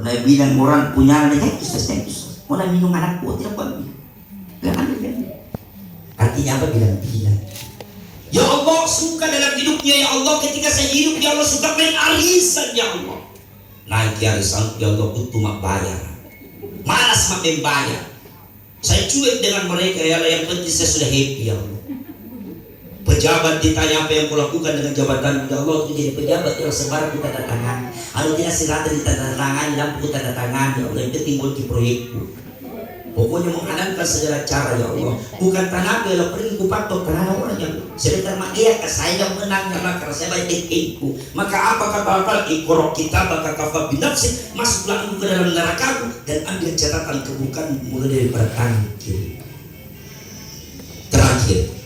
Mulai bilang orang punya nekus. Mulai minum anakku tidak boleh. Artinya apa bilang? Ya Allah suka dalam hidupnya ya Allah, ketika saya hidup ya Allah suka main arisan ya Allah. Naik arisan ya Allah untuk mak bayar. Malas mak membayar. Saya cuek dengan mereka ya Allah, yang penting saya sudah happy ya Allah. Pejabat ditanya apa yang kau lakukan dengan jabatan ya Allah, itu jadi pejabat yang sebarang kita datangan. Kalau tidak silahkan kita datangan, lampu kita datangan ya Allah, yang penting multi proyekku. Pokoknya menghalalkan segala cara ya Allah. Bukan tanah ya Allah, pergi ku patok karena orang yang sedangkan dia ke saya yang menang ya Allah, karena saya baik ikku. Maka apa kata Allah? Iqra kitabaka kafa binafsik, masuklah ke dalam neraka dan ambil catatan keburukan mulai dari tangan kiri. Terakhir.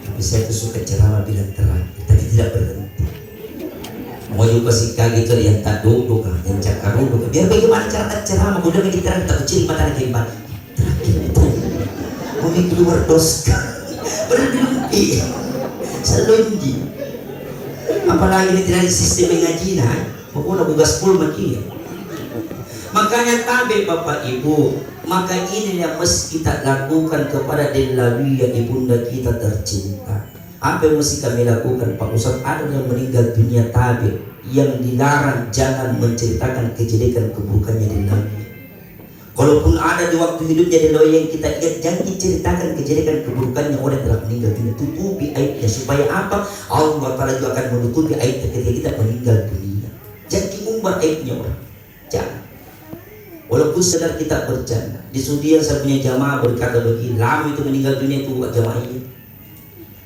Tapi saya tuh suka ceramah bilang terakhir, tapi tidak berhenti. Mau juga sih kaget itu yang tak duduk, yang cakar duduk. Biar bagaimana cara ceramah, udah begitu terang tak kecil mata lagi mbak. Terakhir, mau keluar dos, berhenti, selunji. Apalagi ini tidak ada sistem mengaji nah, pokoknya bugas full makin. Makanya tabe Bapak Ibu, maka ini yang mesti kita lakukan kepada Delawiyah ibunda kita tercinta. Apa yang mesti kami lakukan Pak Ustaz? Ada yang meninggal dunia tabe yang dilarang jangan menceritakan kejelekan keburukannya Delawiyah. Kalaupun ada di waktu hidupnya Delawiyah yang kita lihat, jangan diceritakan kejelekan keburukannya orang telah meninggal dunia. Tutupi aibnya supaya apa? Allah Ta'ala juga akan menutupi aibnya ketika kita meninggal dunia. Jangan diumbar aibnya orang. Jangan. Walaupun sedar kita bercanda. Di Sudian saya punya jamaah berkata begini, lama itu meninggal dunia itu buat jamaah ini.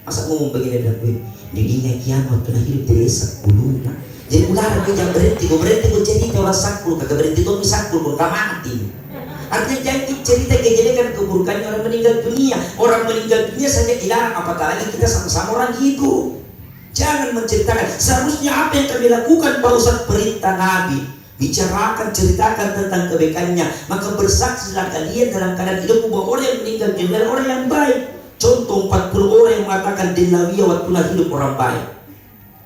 Masa ngomong begini dan gue, dirinya kiamat pernah hidup di desa kuluna. Jadi ular gue jangan berhenti gue cerita orang sakul, kagak berhenti tuh sakul pun mati. Artinya jangan cerita kejadian keburukannya orang meninggal dunia. Orang meninggal dunia saja dilarang, apatah lagi kita sama-sama orang hidup. Jangan menceritakan. Seharusnya apa yang kami lakukan Pak Ustaz, perintah Nabi. Bicarakan, ceritakan tentang kebaikannya. Maka bersaksilah kalian dalam keadaan hidup bahwa orang yang meninggal dunia adalah orang yang baik. Contoh 40 orang yang mengatakan Delawiyah waktu hidup orang baik.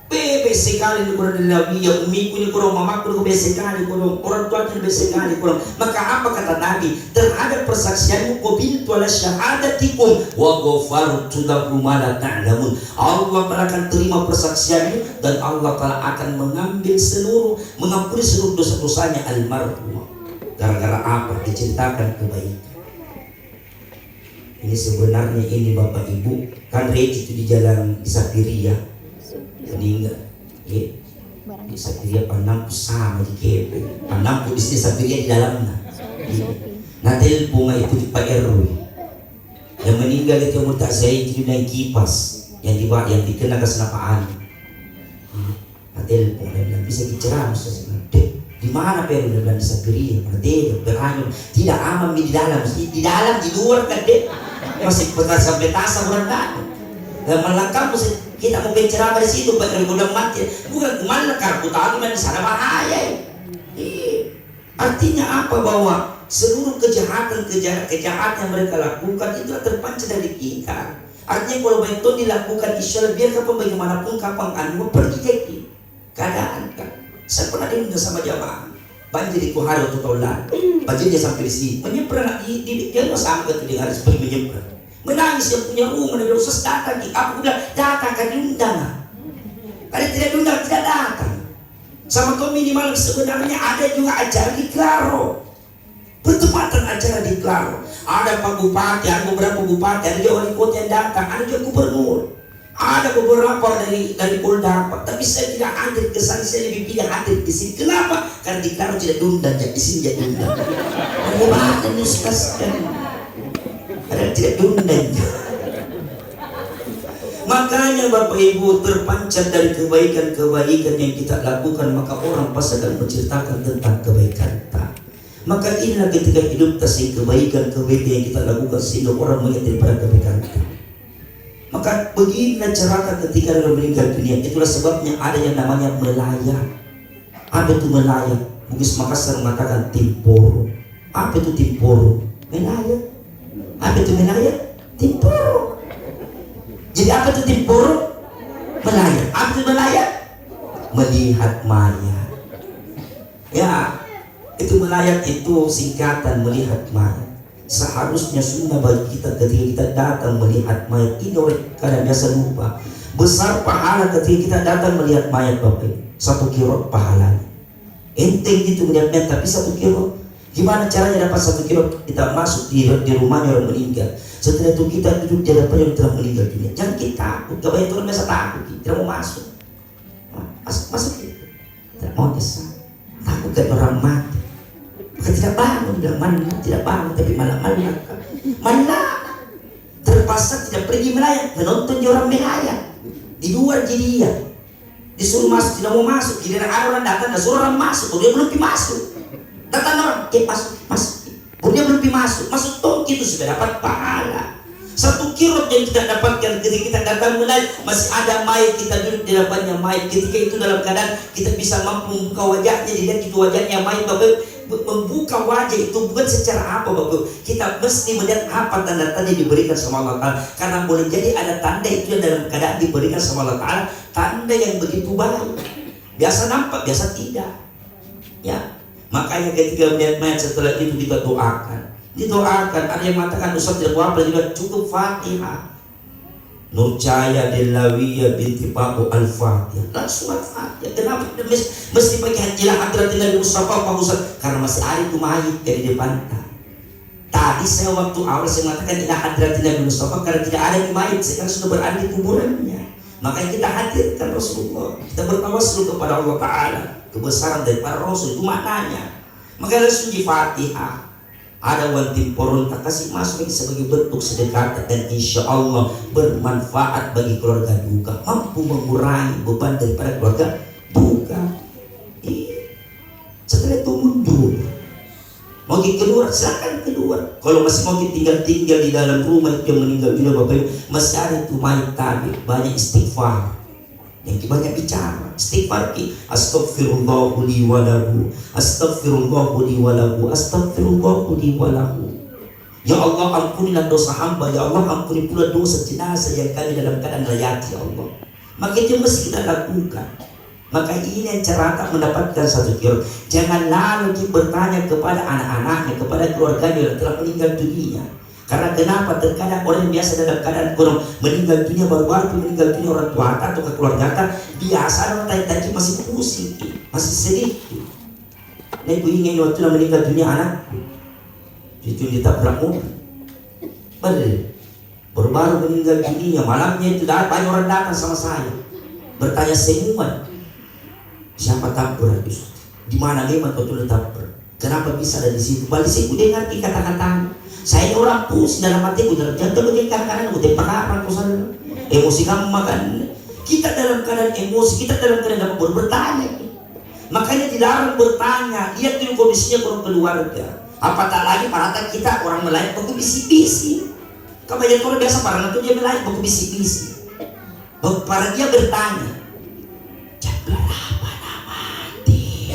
Bebe sekali ni kurang Delawiyah, umiku ni kurang, mamaku ni bebe sekali kurang, orang tua ni bebe sekali kurang. Maka apa kata Nabi? Terhadap persaksianmu qabiltu ala syahadatikum wa ghafartu lakum ma la ta'lamun. Allah akan terima persaksianmu dan Allah Ta'ala akan mengampuni seluruh dosa-dosanya almarhum. Gara-gara apa? Diceritakan kebaikan. Ini sebenarnya ini Bapak Ibu, kan Reci itu di jalan di Sapiria meninggal, ya. Di Sapiria Panampu sama di Kepe, Panampu di sini Sapiria di dalamnya. Nah telepon itu di Pak RW yang meninggal itu mutak saya itu naik kipas yang dikena kesenapaan. Nah telepon dia bilang bisa bicara maksudnya, di mana Pak RW bilang di Sapiria, tidak aman di dalam di luar kan deh. Masih petasa orang kan dan melangkah kita mau bicara di situ Pak udah mati bukan kemana kartu tahu di sana bahaya. Artinya apa? Bahwa seluruh kejahatan yang mereka lakukan itu terpancar dari kita. Artinya kalau itu dilakukan insya Allah biarkan bagaimanapun kapan anu pergi jadi keadaan kan. Saya pernah diundang sama jamaah banjir itu hari atau tahun lalu, banjir dia sampai di sini menyeberang dia nggak sampai di hari seperti menyeberang, menangis yang punya rumah dan usaha datang, aku udah datang kan diundang, kalau tidak diundang tidak datang. Sama kau minimal sebenarnya ada juga acara di Klaro, bertepatan acara di Klaro, ada Pak Bupati, ada beberapa bupati, ada juga wali kota yang datang, ada juga gubernur. Ada beberapa dari Polda, tapi saya tidak hadir ke sana, saya lebih pilih hadir di sini. Kenapa? Karena di Klaro tidak diundang, di sini jadi diundang. Bagaimana nih sekalian? Karena tidak diundang. Makanya Bapak Ibu terpancar dari kebaikan-kebaikan yang kita lakukan, maka orang pasti akan menceritakan tentang kebaikan kita. Maka inilah ketika hidup tasih kebaikan-kebaikan yang kita lakukan sehingga orang melihat daripada kebaikan kita. Maka beginilah cerita ketika dia meninggal dunia. Itulah sebabnya ada yang namanya melayang. Apa itu melayang? Bugis Makassar mengatakan timporo. Apa itu timporo? Melayang. Apa itu melayang? Timporo. Jadi apa itu timporo? itu melayat? Melihat mayat. Ya, itu melayat itu singkatan melihat mayat. Seharusnya sunnah bagi kita ketika kita datang melihat mayat. Ini orang kadang biasa lupa. Besar pahala ketika kita datang melihat mayat Bapak. 1 kilo pahalanya. Enteng gitu melihat mayat, tapi 1 kilo. Gimana caranya dapat 1 kilo? Kita masuk di rumahnya orang meninggal. Setelah itu kita duduk di hadapan yang telah meninggal dunia. Jangan kita takut. Kebanyakan orang biasa takut, tidak mau masuk. Masuk gitu. Tidak mau kesal. Takut kayak orang mati. Maka tidak bangun, bilang mana tidak bangun, tapi malah mana terpaksa tidak pergi melayat, menonton di orang melayat di luar jadi dia disuruh masuk, tidak mau masuk. Giliran orang datang, suruh orang masuk, dia belum masuk. Datang orang, masuk. Dia belum masuk tongki itu sudah dapat pahala. 1 kilo yang kita dapatkan ketika kita datang melayat, masih ada mayat, kita duduk di depannya mayat. Ketika itu dalam keadaan kita bisa mampu membuka wajahnya, dilihat itu wajahnya mayat Bapak. Membuka wajah itu bukan secara apa Bapak. Kita mesti melihat apa tanda-tanda diberikan sama Allah Ta'ala. Karena boleh jadi ada tanda itu yang dalam keadaan diberikan sama Allah Ta'ala, tanda yang begitu baik. Biasa nampak, biasa tidak. Ya, makanya ketika melihat mayat setelah itu kita doakan. Didoakan, ada yang mengatakan Ustaz tidak apa juga cukup Fatihah. Nur Cahaya Delawiyah binti Paku Al-Fatihah. Langsung Al-Fatihah. Kenapa mesti pakai hajilah hadratin Nabi Mustafa Pak Ustaz? Karena masih ada itu mayit dari depan. Tadi saya waktu awal saya mengatakan tidak hadratin Nabi Mustafa karena tidak ada yang mayit. Sekarang sudah berada di kuburannya. Makanya kita hadirkan Rasulullah. Kita bertawassul kepada Allah Ta'ala. Kebesaran daripada Rasul itu maknanya. Maka langsung di Fatihah. Ada wanti poron tak kasih masuk sebagai bentuk sedekah dan insya Allah bermanfaat bagi keluarga duka, mampu mengurangi beban daripada keluarga duka. Setelah itu mundur, mau keluar silakan keluar. Kalau masih mau tinggal di dalam rumah itu yang meninggal dunia Bapak Ibu, masih ada itu mayat tadi, banyak istighfar. Yang banyak bicara istighfar ki astaghfirullah li wa lahu astaghfirullah li wa lahu astaghfirullah li wa lahu. Ya Allah ampunilah dosa hamba, ya Allah ampuni pula dosa jenazah yang kami dalam keadaan layat ya Allah. Maka itu mesti kita lakukan. Maka ini yang cara mendapatkan 1 kilo. Jangan lalu bertanya kepada anak-anaknya, kepada keluarganya yang telah meninggal dunia. Karena kenapa? Terkadang orang yang biasa dalam keadaan kurang meninggal dunia baru-baru meninggal dunia orang tua atau keluarga biasa orang tadi masih pusing, masih sedih. Nah ibu ingin waktu meninggal dunia anak itu ditabrak mobil. Baru-baru meninggal dunia malamnya itu banyak orang datang sama saya bertanya semua siapa tabrak itu, di mana memang waktu ditabrak, kenapa bisa ada di situ. Balik situ dia ngerti kata-kata. Saya orang pusing dalam hatiku, jangan terlalu kanan aku tempat kosan emosi kamu makan. Kita dalam keadaan emosi, kita dalam keadaan baru bertanya. Makanya dilarang bertanya. Lihat dulu kondisinya orang keluarga. Apa tak lagi parata kita orang melayat baku bisi-bisi. Kebanyakan orang biasa parata itu dia melayat baku bisi-bisi. Para dia bertanya, jam berapa nak mati?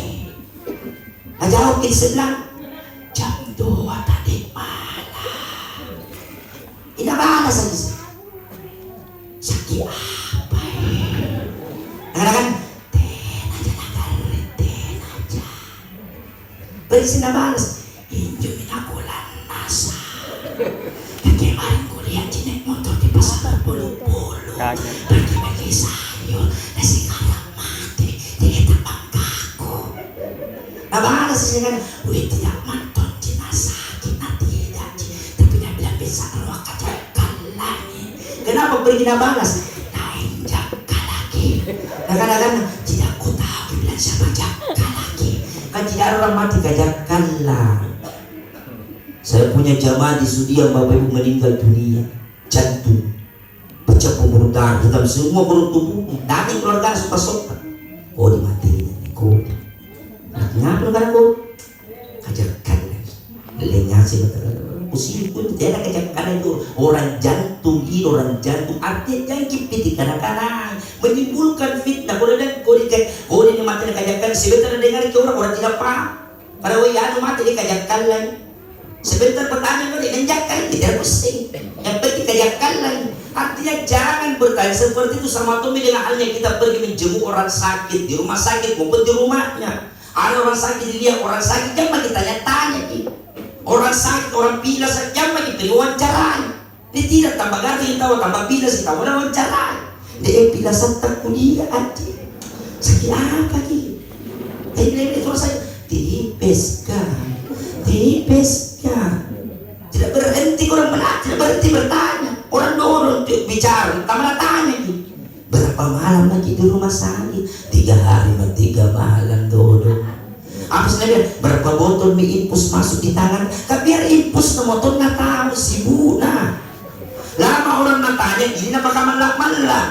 Jawab di sebelah, jam 2 tadi malam. Tidak balas saja. Sakit apa ya? Kadang-kadang ten aja. Berisi tidak balas. Injumin aku nasa. Kemarin kuliah naik motor di pasar bulu-bulu. Bagi-bagi sayur. Dan sekarang mati di tapak kaku. Tidak balas saja kan. Wih tidak manton jenazah. Kita tidak. Tapi dia bilang bisa keluar kaca. Kenapa pergi nak balas? Naik jaka lagi. Kadang-kadang tidak ku tahu bilang siapa jaka lagi. Kan tidak ada orang mati kajakkanlah. Saya punya jamaah di Sudia Bapak Ibu meninggal dunia jantung, pecah pembuluh darah, hitam semua perut tubuh. Nanti keluarga suka-suka. Oh dimatiin kok. Kenapa kadang kok? Kajakkan lagi. Lenyap sih betul. Pusing pun tidak kejakan itu orang jantung ini orang jantung artinya jangan kipiti kadang-kadang menimbulkan fitnah. Kalau ada kau ini mati kajakan sebentar dengar itu orang tidak paham. Pada wayanu mati dikajakan lagi. Sebentar bertanya boleh nenjakan tidak pusing. Yang penting kajakan lagi. Artinya jangan bertanya seperti itu sama Tommy dengan halnya kita pergi menjenguk orang sakit di rumah sakit maupun di rumahnya. Ada orang sakit dilihat orang sakit jangan kita tanya gitu. Orang sakit orang pilas jangan kita wawancarai. Ini tidak tambah ganti tahu tambah pilas kita wawancarai. Dia pilasan tak kuliah aja. Sakit apa gitu? Tidak itu saya tipes kan. Tidak berhenti orang menanya, tidak berhenti bertanya. Orang dorong bicara, tambah tanya gitu. Berapa malam lagi di rumah sakit? 3 hari 3 malam dodong. Habis dia berapa botol mie infus masuk di tangan? Kan biar infus na motor nggak tahu si Buna. Lama orang natanya ini nama kaman lah.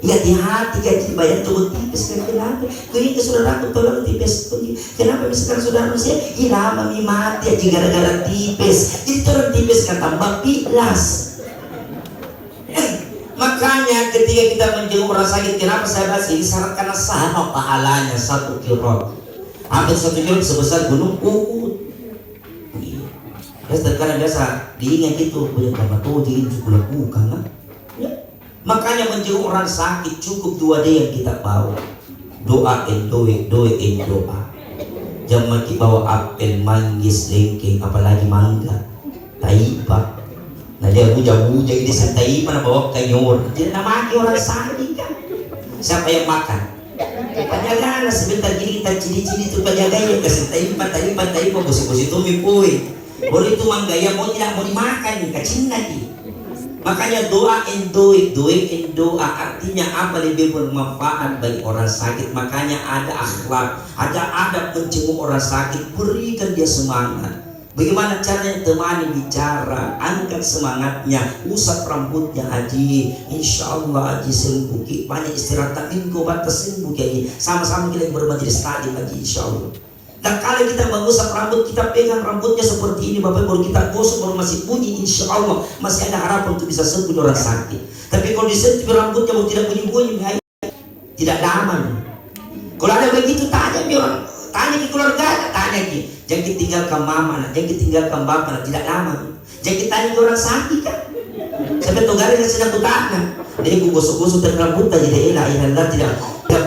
Ya di hati kan dibayar tuh tipes kan kenapa? Kini ke saudaraku tolong tipes tuh. Kenapa misalkan saudara saya lama mi mati aja gara-gara tipes. Jadi orang tipes kan tambah pilas. Makanya ketika kita menjenguk orang sakit, kenapa saya bahas ini? Syarat karena sama pahalanya 1 kilo. Hampir 1 kilo sebesar gunung Uhud. Terkadang biasa diingat itu punya nama tuh jadi cukup bukan ya. Makanya menjenguk orang sakit cukup 2D yang kita bawa. Doa and doa and doa. Jangan kita bawa apel, manggis, lengkeng, apalagi mangga, taipa. Nah dia buja-buja ini sentai mana bawa kanyor. Jadi nama orang sakit kan. Siapa yang makan? Penjaga sebentar gini kita ciri-ciri itu penjaga yang kasih taipa bosi-bosi itu mipui. Boleh itu manggaya mau tidak mau dimakan kacin lagi. Makanya doa and doa artinya apa lebih bermanfaat bagi orang sakit. Makanya ada akhlak, ada adab menjenguk orang sakit, berikan dia semangat. Bagaimana caranya? Temani bicara, angkat semangatnya, usap rambutnya Haji. Insya Allah Haji sembuh, banyak istirahat, minggu batas sembuh Haji. Sama-sama kita bermajelis tadi Haji insya Allah. Dan kalau kita mengusap rambut, kita pegang rambutnya seperti ini Bapak, baru kita gosok baru masih bunyi, insya Allah masih ada harapan untuk bisa sembuh orang sakit. Tapi kalau disentuh rambutnya baru tidak bunyi-bunyi, tidak lama. Kalau ada begitu tanya orang, tanya di keluarga, tanya di, jangan tinggalkan mama, jangan tinggalkan bapak, tidak lama. Jangan tanya ke orang sakit kan. Sampai togari yang sedang kutana, jadi aku gosok-gosok dan rambutnya jadi elah tidak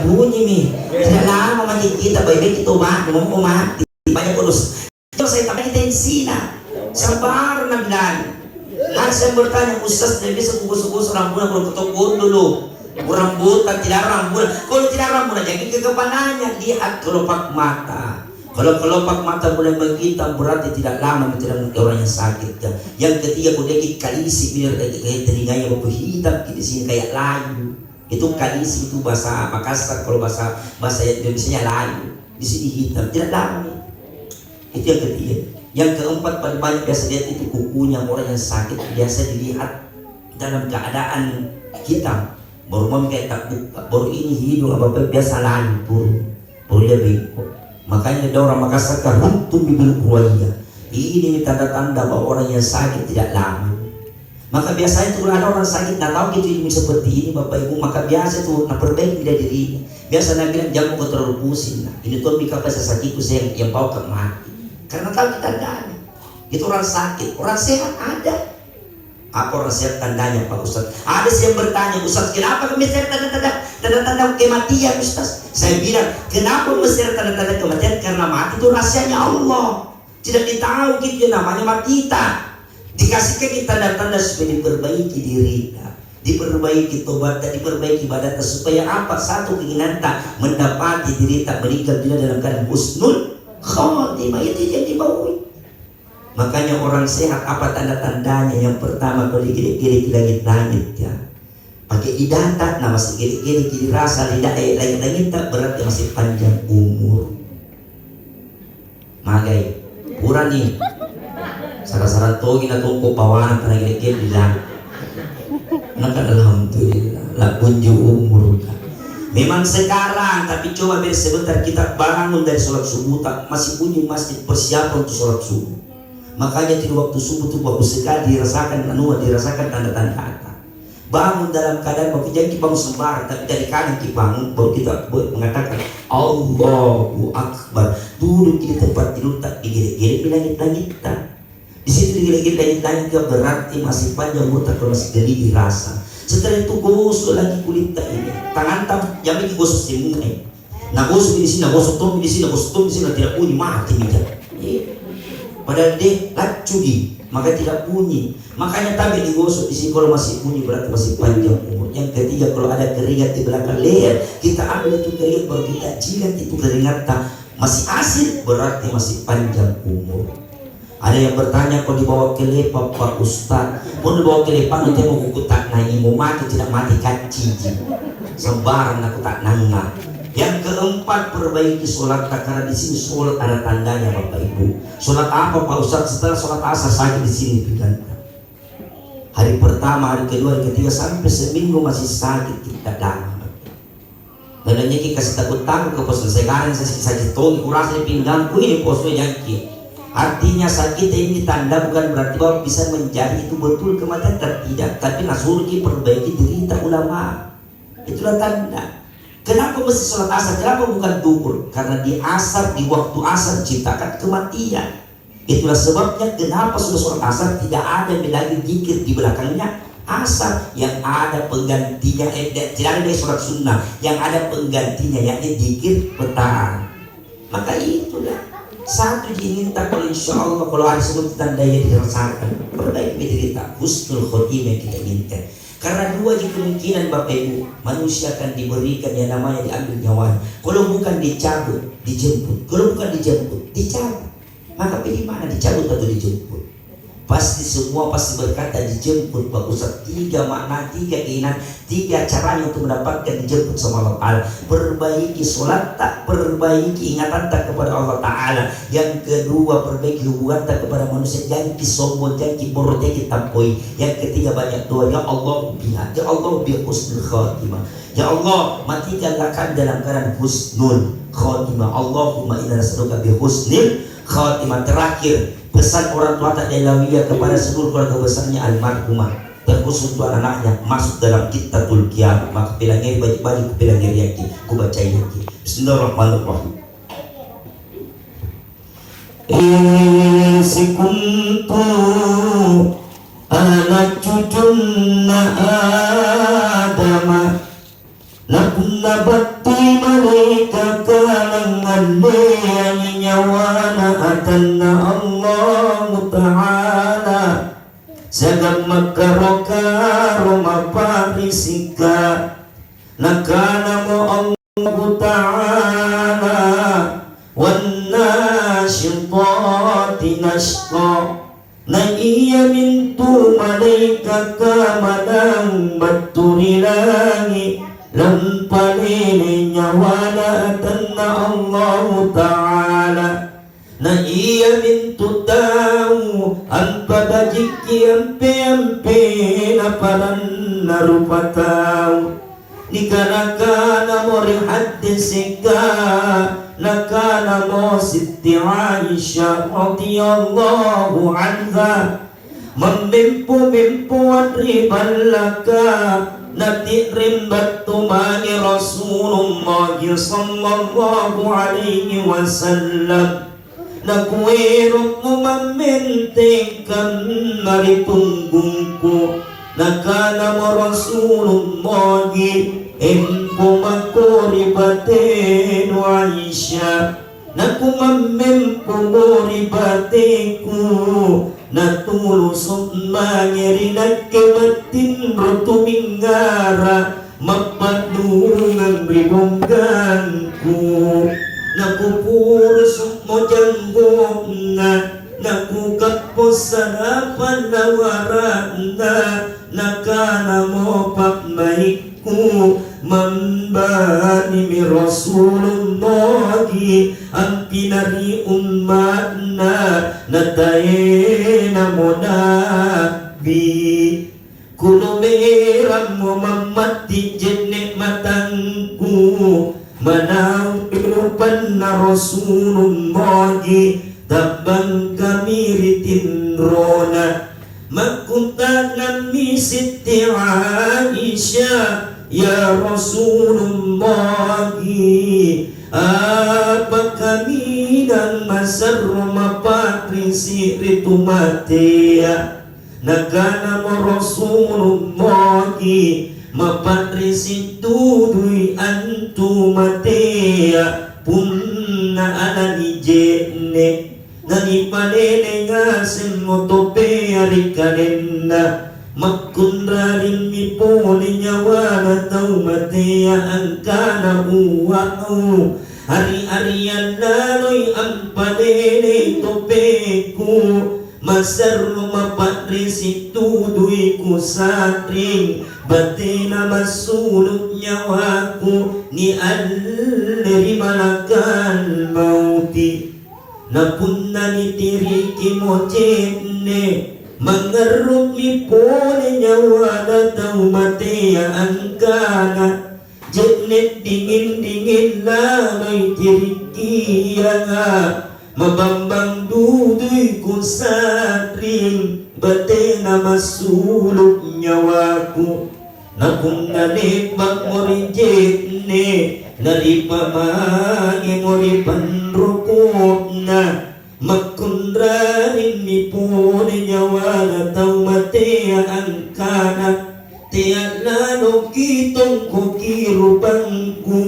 bunyi nih, tidak lama mandi kita baik-baik itu mau mati banyak urus. Terus saya tambah intensina, sabar nabilan. Saya bertanya Ustaz, saya bisa gosok-gosok rambutnya kalau ketokut dulu. Rambutan tidak rambut, kalau tidak rambut jadi kekepananya lihat kelopak mata. Kalau kelopak mata mulai menghitam berarti tidak lama tidak mungkin orang yang sakit kan. Yang ketiga kuliah kalisi biar kayak telinganya bau hitam di sini kayak layu. Itu kalisi itu bahasa Makassar, kalau bahasa Indonesia layu. Di sini hitam tidak lama. Itu yang ketiga. Yang keempat paling banyak biasa lihat itu kukunya orang yang sakit biasa dilihat dalam keadaan hitam. Baru mau kayak tak buka, baru ini hidung apa biasa layu baru dia bengkok. Makanya ada orang Makassar runtuh bibir kuahnya. Ini tanda-tanda bahwa orang yang sakit tidak lama. Maka biasanya itu kalau ada orang sakit, tak tahu gitu ini seperti ini Bapak Ibu, maka biasa itu nak perbaiki dia dirinya. Biasa nak bilang jangan kau terlalu pusing. Nah, ini tuh mika pas sakitku saya yang bawa ke mati. Karena tahu kita tandanya. Itu orang sakit, orang sehat ada. Apa orang sehat tandanya Pak Ustaz? Ada yang bertanya Ustaz, kenapa kami sehat tanda-tanda kematian Ustaz? Saya bilang, kenapa mesti tanda-tanda kematian? Karena mati itu rahasianya Allah. Tidak ditahu gitu namanya mati kita. Dikasihkan kita tanda-tanda supaya diperbaiki diri kita, diperbaiki tobat, diperbaiki ibadat supaya apa? Satu keinginan tak mendapati diri tak meninggal dunia dalam keadaan husnul khotimah, itu yang dibawa. Makanya orang sehat apa tanda-tandanya? Yang pertama kalau girik-girik langit-langit ya. Pakai didata, nah masih girik-girik jadi rasa lidah langit-langit tak berarti masih panjang umur. Magai, kurang nih. Saran-saran tuh kita tunggu bawahan karena girik-girik di langit. Maka alhamdulillah, lah kunjung umur kan. Memang sekarang, tapi coba biar sebentar kita bangun dari sholat subuh tak masih bunyi masjid persiapan untuk sholat subuh. Makanya di waktu subuh itu bagus sekali dirasakan dirasakan tanda-tanda kata. Bangun dalam keadaan bahwa jangan kita bangun sembarang, tapi dari kanan kita bangun baru kita mengatakan Allahu Akbar. Duduk di tempat tidur tak digeret-geret di langit-langit tak. Di situ digila-gilain tangga berarti masih panjang umur kalau masih geli dirasa. Setelah itu gosok lagi kulit ini. Tangan jam ini gosok semuanya. Nah gosok di sini, nah gosok tom di sini, nah gosok tom di sini, tidak bunyi mati mijak. Padahal dia lacugi, maka tidak bunyi. Makanya tapi digosok di sini kalau masih bunyi berarti masih panjang umur. Yang ketiga kalau ada keringat di belakang leher, kita ambil itu keringat baru kita jilat itu keringat masih asin berarti masih panjang umur. Ada yang bertanya kalau dibawa ke lepa Pak Ustaz, pun dibawa ke lepa nanti mau kuku tak naik mau mati tidak mati kan cici sembarang aku tak nangga. Yang keempat perbaiki sholat karena di sini sholat ada tandanya Bapak Ibu. Sholat apa Pak Ustaz? Setelah sholat asar sakit di sini pegangkan. Hari pertama, hari kedua, hari ketiga sampai seminggu masih sakit tidak lama. Dadanya kita kasih takut ke pos sekarang saya sakit togi kurasa di pinggangku ini posnya jangki. Artinya sakit ini tanda bukan berarti bahwa bisa menjadi itu betul kematian tidak, tapi nasurki perbaiki derita ulama. Itulah tanda. Kenapa mesti sholat asar? Kenapa bukan duhur? Karena di asar, di waktu asar ciptakan kematian. Itulah sebabnya kenapa sudah sholat asar tidak ada lagi zikir di belakangnya asar, yang ada penggantinya tidak ada sholat sunnah, yang ada penggantinya yakni zikir petang. Maka itulah satu diminta kalau insya Allah kalau ada sebut tanda yang dirasakan perbaiki cerita husnul khotimah yang kita inginkan. Karena dua kemungkinan Bapak Ibu, manusia akan diberikan yang namanya diambil nyawanya. Kalau bukan dicabut, dijemput. Kalau bukan dijemput, dicabut. Maka pilih mana, dicabut atau dijemput? Pasti semua pasti berkata dijemput Pak Ustaz. Tiga makna, tiga keinginan, tiga caranya untuk mendapatkan dijemput sama Allah Ta'ala. Perbaiki sholat tak, perbaiki ingatan tak kepada Allah Ta'ala. Yang kedua perbaiki hubungan tak kepada manusia. Jangan sombong, jangan borot, jangan tampoi. Yang ketiga banyak doa. Ya Allah biha, ya Allah biha husnul khatimah. Ya Allah matikanlah kami dalam keadaan husnul khatimah. Allahumma inna nas'aluka bi husnil khatimah. Terakhir pesan orang tua tak ilawiyah kepada seluruh keluarga besarnya almarhumah, terkhusus untuk anaknya masuk dalam Kitabul Qiyamah. Maka bilangnya baju-baju bilangnya yaki ku baca yaki. Bismillahirrahmanirrahim. Si kuntu anak cucunna Adama lakunna batti malaika kalangan leani nyawana atanna Allah Ta'ala sagam makarokaro maparisika nakana mo Allah Ta'ala wanna syintati nashqa na iya mintu malaika kamanang baturilangi lam palini nyawala tanna Allah Ta'ala na iya mintu tahu anpada jiki ampe na paran narupataw nikanakana mo rihadisika nakana mo Siti Aisyah radhiyallahu anha memimpu adribalaka natikrim batumani Rasulullah sallallahu alaihi wasallam nakuirok mo mamintikan maritunggungku nakana mo Rasulullah impo makuribatin Aisyah nakumamimpo muribateku natulusok mangirinag kematin rotumingara mapadungang ribongganku nakupurusok mo janggong nakukapos sa harapan na waranda nakana mo pakmaiku mambani mi Rasulullah ang pinari umat na nataye na mo nabi kulumiram mo mamati jenek matangku manang inupan na Rasulullah tabang kamiritin rona magkunta nami Siti Aisyah ya Rasulullah apa kami dan masar mapatri isi ritu matea nagana mo Rasulullahi mapatrisi tudui antu matea punna ana ni jenne nani panene ngasen motope arikanenna makunrarin mi pone nyawana tau matea angkana uwau hari-harian laloi ang panene topeku masarno mapatrisi tudui ku satring batina masuluk nyawaku ni alleri malakal mauti napunna ni tiriki mojenne mangaruk mi pone nyawa datang matea angkana jetnet dingin-dingin lamai tiriki nga mabambang dudui ku satring batena masuluk nyawaku napunna nebak mori jetne dari pamagi mori panrukutna makunrarin mi pone nyawa tau matea angkana tiada lalo kitong kukirupangku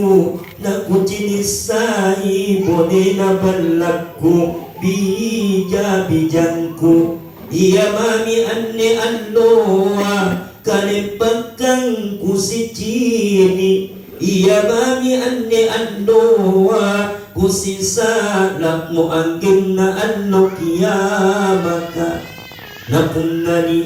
na kujinisai bone na balakku bija-bijangku iya mami anne alloa kalipagkang kusicini iya mami anne alloa kusisalak mo anggim na allo kiyamaka napunna ni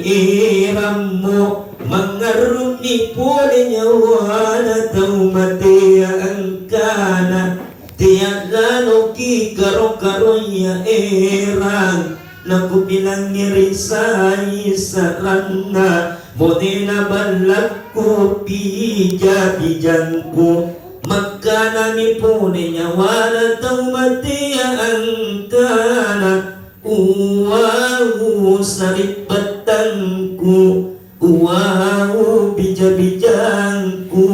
eram mo mangaruk ni pole nyawa na tau matea angkana tiada lalo ki karo-karo ya erang naku bilang ngirisai sarangna bodena balakku pija-bijangku makana ni pole nyawa na tau matea angkana uwahu sarit batangku uwahu bija-bijangku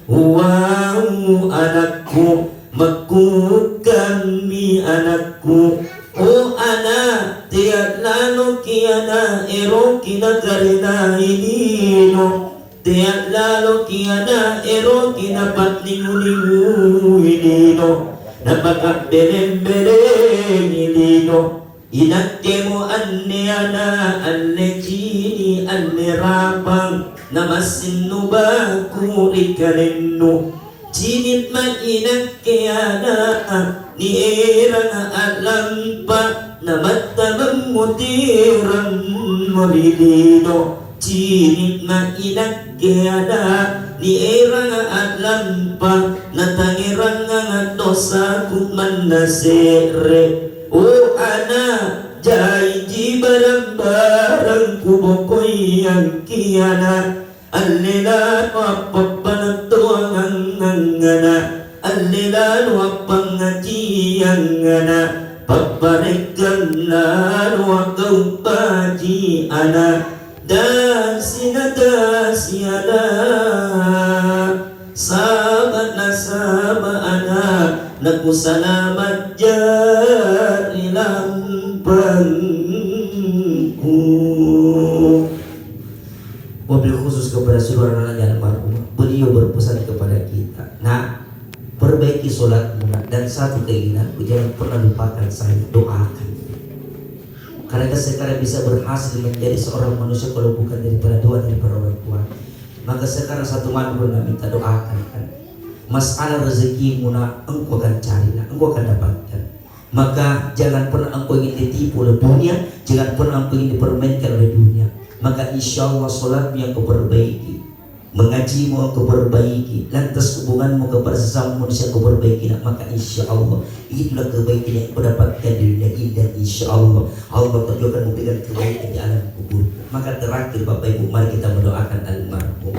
uwahu anakku makukan mi anakku oh anak tiada lalo kiana ero kina karena ilino tiada lalo kiana ero kina patlingu-lingu ilino napakak beleng-beleng ilino inakkemo anne ana anne jini anne rapang namasin nubaku ikalennu jinit ma inakke ana ni erang alampa namatamam mutiram morilino jinit ma inakke ana ni erang alampa natangirang nga dosa kuman nasere oh anak janji barang-barang kubokoy ang kiana alila wapapanat tuangang ngana alila wapangaji ang ngana paparikan lalo agaw paji ana dan sinadasiana sabat na sama ana nagusalamat dyan ilang bangku. Wabil khusus kepada seluruh anak yang almarhum, beliau berpesan kepada kita, nah perbaiki sholatmu dan satu keinginanku, jangan pernah lupakan saya, doakan. Karena sekarang bisa berhasil menjadi seorang manusia kalau bukan daripada doa daripada orang tua. Maka sekarang satu malam minta doakan kan. Masalah rezekimu nak engkau akan cari, nak engkau akan dapatkan. Maka jangan pernah engkau ingin ditipu oleh dunia, jangan pernah engkau ingin dipermainkan oleh dunia. Maka insya Allah solatmu yang kau perbaiki, mengajimu kau perbaiki, lantas hubunganmu kepada sesama manusia kau perbaiki. Maka insya Allah itulah kebaikan yang kau dapatkan di dunia ini, dan insya Allah Allah akan memberikan kebaikan di alam kubur. Maka terakhir Bapak Ibu, mari kita mendoakan almarhum.